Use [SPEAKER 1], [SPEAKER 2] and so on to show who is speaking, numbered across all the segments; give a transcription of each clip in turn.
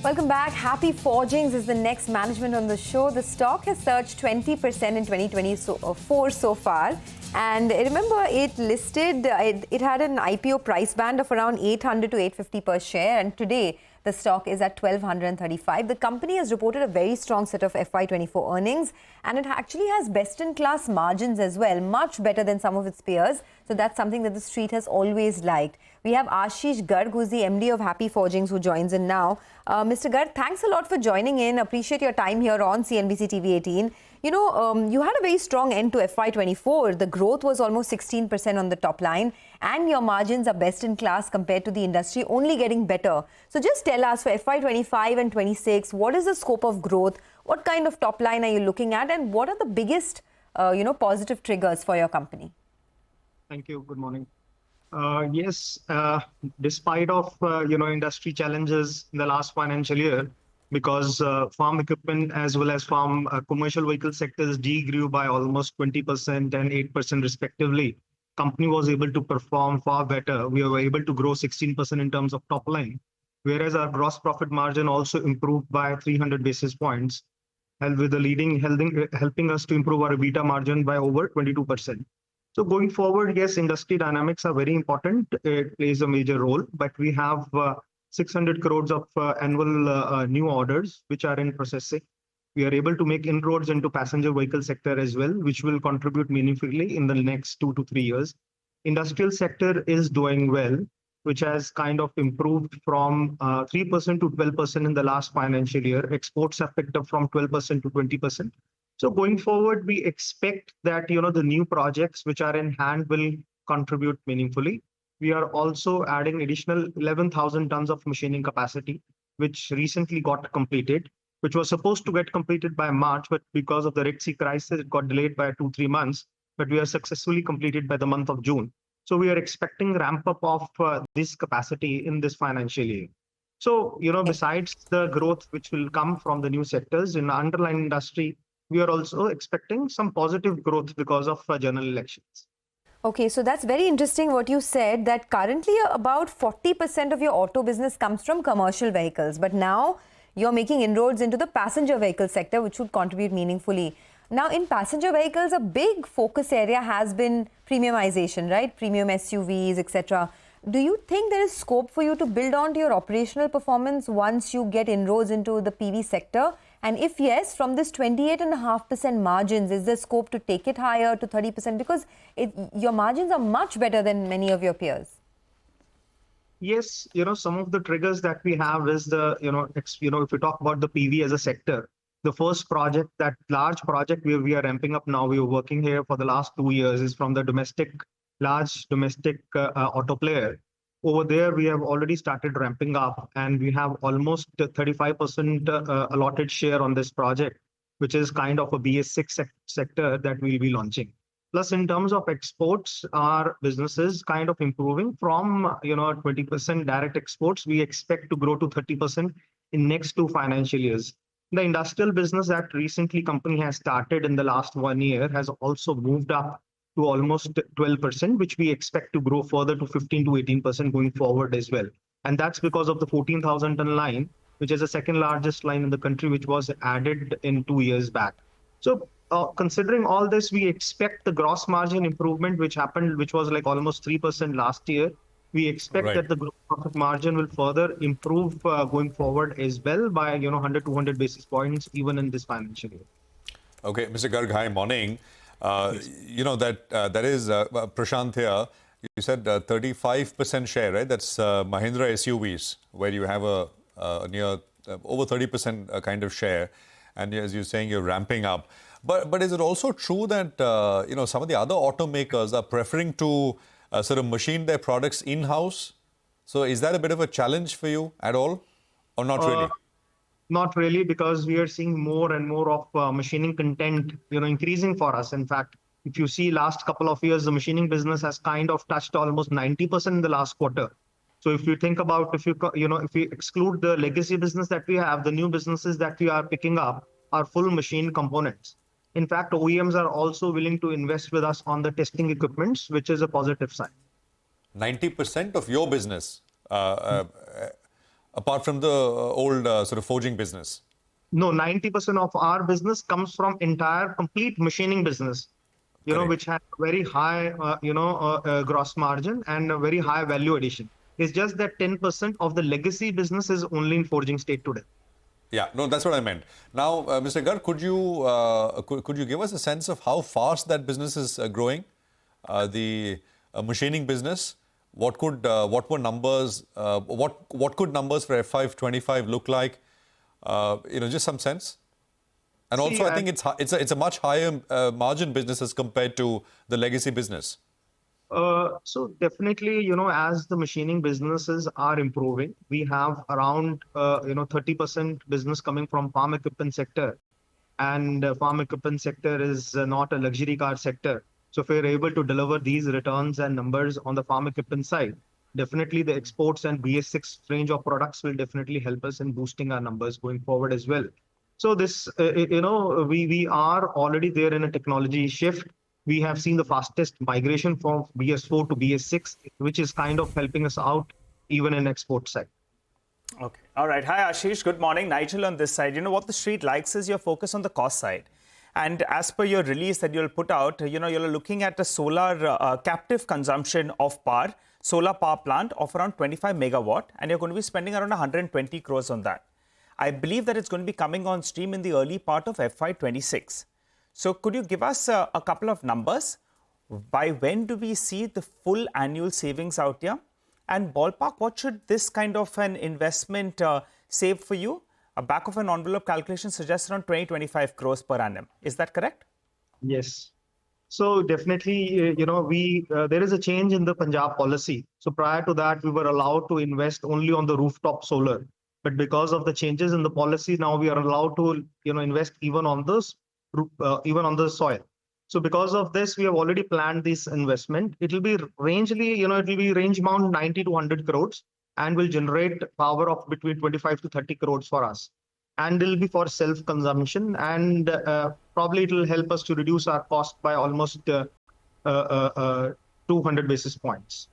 [SPEAKER 1] Welcome back. Happy Forgings is the next management on the show. The stock has surged 20% in 2024 so far. And remember, it listed, it had an IPO price band of around 800 to 850 per share. And today, the stock is at 1235. The company has reported a very strong set of FY24 earnings. And it actually has best-in-class margins as well, much better than some of its peers. So that's something that the street has always liked. We have Ashish Garg, who's the MD of Happy Forgings, who joins in now. Mr. Garg, thanks a lot for joining in. Appreciate your time here on CNBC-TV18. You know, you had a very strong end to FY24. The growth was almost 16% on the top line, and your margins are best in class compared to the industry, only getting better. So just tell us, for FY25 and 26, what is the scope of growth? What kind of top line are you looking at, and what are the biggest, positive triggers for your company?
[SPEAKER 2] Thank you. Good morning. Yes, despite of, industry challenges in the last financial year, because farm equipment as well as farm commercial vehicle sectors grew by almost 20% and 8% respectively, company was able to perform far better. We were able to grow 16% in terms of top line, whereas our gross profit margin also improved by 300 basis points, and with the leading helping us to improve our EBITDA margin by over 22%. So going forward, yes, industry dynamics are very important. It plays a major role, but we have 600 crores of annual new orders, which are in processing. We are able to make inroads into passenger vehicle sector as well, which will contribute meaningfully in the next 2 to 3 years. Industrial sector is doing well, which has kind of improved from 3% to 12% in the last financial year. Exports have picked up from 12% to 20%. So going forward, we expect that, the new projects which are in hand will contribute meaningfully. We are also adding additional 11,000 tons of machining capacity, which recently got completed, which was supposed to get completed by March, but because of the Red Sea crisis, it got delayed by 2-3 months, but we are successfully completed by the month of June. So we are expecting ramp up of this capacity in this financial year. So, besides the growth which will come from the new sectors in the underlying industry, we are also expecting some positive growth because of general elections.
[SPEAKER 1] Okay, so that's very interesting what you said, that currently about 40% of your auto business comes from commercial vehicles. But now you're making inroads into the passenger vehicle sector, which would contribute meaningfully. Now, in passenger vehicles, a big focus area has been premiumization, right? Premium SUVs, etc. Do you think there is scope for you to build on to your operational performance once you get inroads into the PV sector? And if yes, from this 28.5% margins, is there scope to take it higher to 30%? Because your margins are much better than many of your peers.
[SPEAKER 2] Yes, some of the triggers that we have is if we talk about the PV as a sector, the first project, that large project we are ramping up now, we were working here for the last 2 years, is from the large domestic auto player. Over there, we have already started ramping up, and we have almost 35% allotted share on this project, which is kind of a BS6 sector that we'll be launching. Plus, in terms of exports, our business is kind of improving from 20% direct exports. We expect to grow to 30% in next 2 financial years. The industrial business that recently company has started in the last 1 year has also moved up to almost 12%, which we expect to grow further to 15 to 18% going forward as well. And that's because of the 14,000 ton line, which is the second largest line in the country, which was added in 2 years back. So considering all this, we expect the gross margin improvement, which was like almost 3% last year. We expect that the gross profit margin will further improve going forward as well by 100 to 200 basis points even in this financial year.
[SPEAKER 3] Okay, Mr. Garg, hi, morning. Yes. That is Prashant here. You said 35% share, right? That's Mahindra SUVs, where you have a near over 30% kind of share. And as you're saying, you're ramping up. But is it also true that some of the other automakers are preferring to sort of machine their products in-house? So is that a bit of a challenge for you at all, or not really?
[SPEAKER 2] Not really, because we are seeing more and more of machining content, increasing for us. In fact, if you see last couple of years, the machining business has kind of touched almost 90% in the last quarter. So if you think about, if we exclude the legacy business that we have, the new businesses that we are picking up are full machine components. In fact, OEMs are also willing to invest with us on the testing equipments, which is a positive sign.
[SPEAKER 3] 90% of your business apart from the old sort of forging business?
[SPEAKER 2] No, 90% of our business comes from entire complete machining business,
[SPEAKER 3] Correct.
[SPEAKER 2] which has very high, gross margin and a very high value addition. It's just that 10% of the legacy business is only in forging state today.
[SPEAKER 3] Yeah, no, that's what I meant. Now, Mr. Garg, could you give us a sense of how fast that business is growing? The machining business. What were numbers? What could numbers for FY25 look like? Just some sense. And also, I think it's a much higher margin business as compared to the legacy business.
[SPEAKER 2] So definitely, as the machining businesses are improving, we have around 30% business coming from farm equipment sector, and farm equipment sector is not a luxury car sector. So if we're able to deliver these returns and numbers on the farm equipment side, definitely the exports and BS6 range of products will definitely help us in boosting our numbers going forward as well. So this, we are already there in a technology shift. We have seen the fastest migration from BS4 to BS6, which is kind of helping us out even in export side.
[SPEAKER 4] Okay. All right. Hi, Ashish. Good morning. Nigel on this side. What the street likes is your focus on the cost side. And as per your release that you'll put out, you're looking at a solar captive consumption of power, solar power plant of around 25 megawatt, and you're going to be spending around 120 crores on that. I believe that it's going to be coming on stream in the early part of FY26. So could you give us a couple of numbers? By when do we see the full annual savings out here? And ballpark, what should this kind of an investment save for you? A back of an envelope calculation suggests around 20-25 crores per annum. Is that correct?
[SPEAKER 2] Yes. So definitely, there is a change in the Punjab policy. So prior to that, we were allowed to invest only on the rooftop solar. But because of the changes in the policy, now we are allowed to, invest even on this. Even on the soil. So because of this, we have already planned this investment. It will be range bound 90 to 100 crores and will generate power of between 25 to 30 crores for us. And it will be for self-consumption, and probably it will help us to reduce our cost by almost 200 basis points.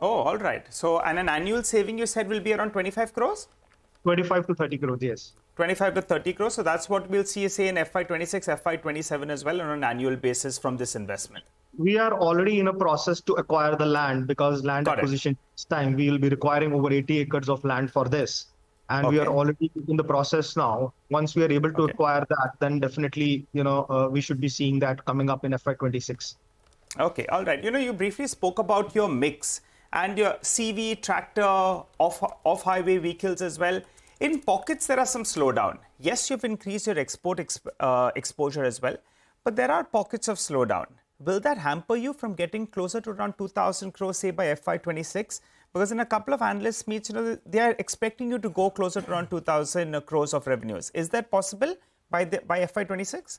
[SPEAKER 4] Oh, all right. So, and an annual saving you said will be around 25 crores?
[SPEAKER 2] 25 to 30 crores, yes.
[SPEAKER 4] 25 to 30 crores. So that's what we'll see, say, in FY26, FY27 as well on an annual basis from this investment.
[SPEAKER 2] We are already in a process to acquire the land, because land acquisition takes time. We will be requiring over 80 acres of land for this. And we are already in the process now. Once we are able to acquire that, then definitely, we should be seeing that coming up in FY26.
[SPEAKER 4] Okay, all right. You briefly spoke about your mix and your CV, tractor, off-highway vehicles as well. In pockets, there are some slowdown. Yes, you've increased your export exposure as well, but there are pockets of slowdown. Will that hamper you from getting closer to around 2,000 crores, say, by FY26? Because in a couple of analyst meets, they are expecting you to go closer to around 2,000 crores of revenues. Is that possible by FY26?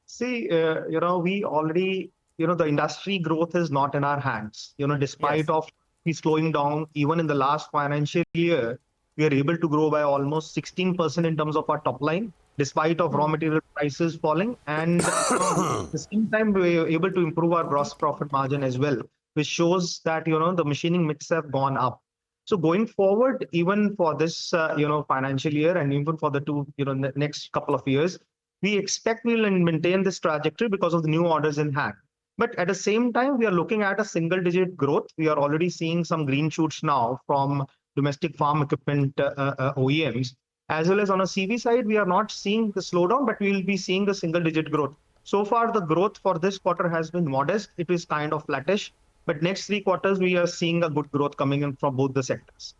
[SPEAKER 2] See, we already, the industry growth is not in our hands. Despite of we slowing down, even in the last financial year, we are able to grow by almost 16% in terms of our top line, despite of raw material prices falling. And at the same time, we are able to improve our gross profit margin as well, which shows that, the machining mix have gone up. So going forward, even for this, financial year, and even for the next couple of years, we expect we will maintain this trajectory because of the new orders in hand. But at the same time, we are looking at a single-digit growth. We are already seeing some green shoots now from domestic farm equipment OEMs, as well as on a CV side, we are not seeing the slowdown, but we will be seeing the single-digit growth. So far, the growth for this quarter has been modest. It is kind of flattish, but next 3 quarters, we are seeing a good growth coming in from both the sectors.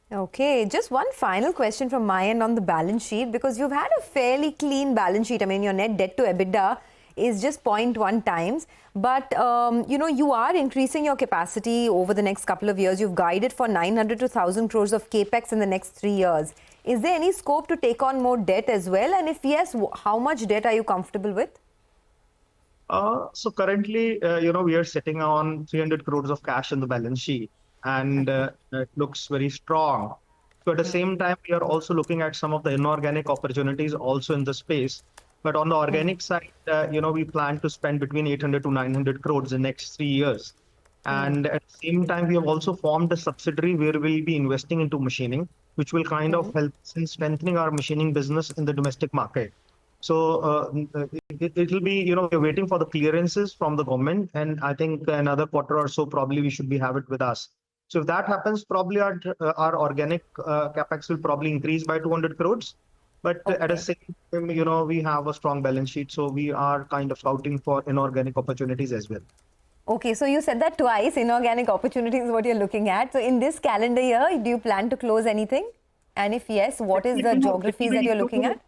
[SPEAKER 1] Okay, just one final question from my end on the balance sheet, because you've had a fairly clean balance sheet. I mean, your net debt to EBITDA is just 0.1 times. But, you are increasing your capacity over the next couple of years. You've guided for 900 to 1,000 crores of capex in the next 3 years. Is there any scope to take on more debt as well? And if yes, how much debt are you comfortable with?
[SPEAKER 2] So currently, we are sitting on 300 crores of cash in the balance sheet, and it looks very strong. So at the same time, we are also looking at some of the inorganic opportunities also in the space. But on the organic side, we plan to spend between 800 to 900 crores in the next 3 years. And at the same time, we have also formed a subsidiary where we'll be investing into machining. which will kind of help us in strengthening our machining business in the domestic market. So it will be, we're waiting for the clearances from the government, and I think another quarter or so probably we should have it with us. So if that happens, probably our organic capex will probably increase by 200 crores. But at the same time, we have a strong balance sheet, so we are kind of scouting for inorganic opportunities as well.
[SPEAKER 1] Okay, so you said that twice, inorganic opportunities is what you're looking at. So in this calendar year, do you plan to close anything? And if yes, what is the geographies that you're looking at?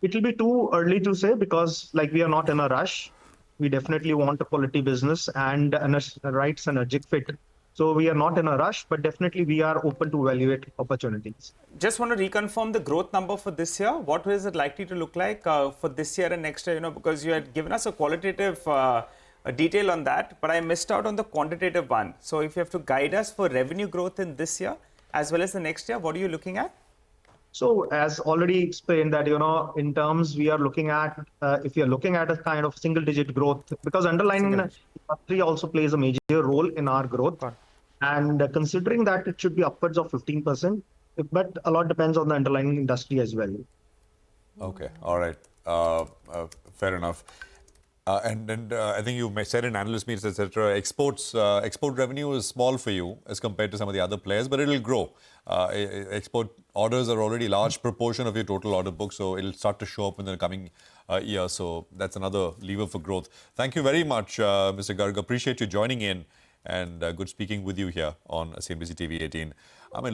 [SPEAKER 2] It will be too early to say because we are not in a rush. We definitely want a quality business and a right synergic fit. So we are not in a rush, but definitely we are open to evaluate opportunities.
[SPEAKER 4] Just want to reconfirm the growth number for this year. What is it likely to look like for this year and next year? Because you had given us a qualitative detail on that, but I missed out on the quantitative one. So if you have to guide us for revenue growth in this year as well as the next year, what are you looking at?
[SPEAKER 2] So as already explained that, in terms we are looking at, if you're looking at a kind of single digit growth, because underlying industry also plays a major role in our growth. And considering that it should be upwards of 15%, but a lot depends on the underlying industry as well.
[SPEAKER 3] Okay, all right, fair enough. And I think you said in analyst meets, etc., export revenue is small for you as compared to some of the other players, but it'll grow. Export orders are already a large proportion of your total order book, so it'll start to show up in the coming year. So that's another lever for growth. Thank you very much, Mr. Garg. Appreciate you joining in, and good speaking with you here on CNBC TV 18. I mean,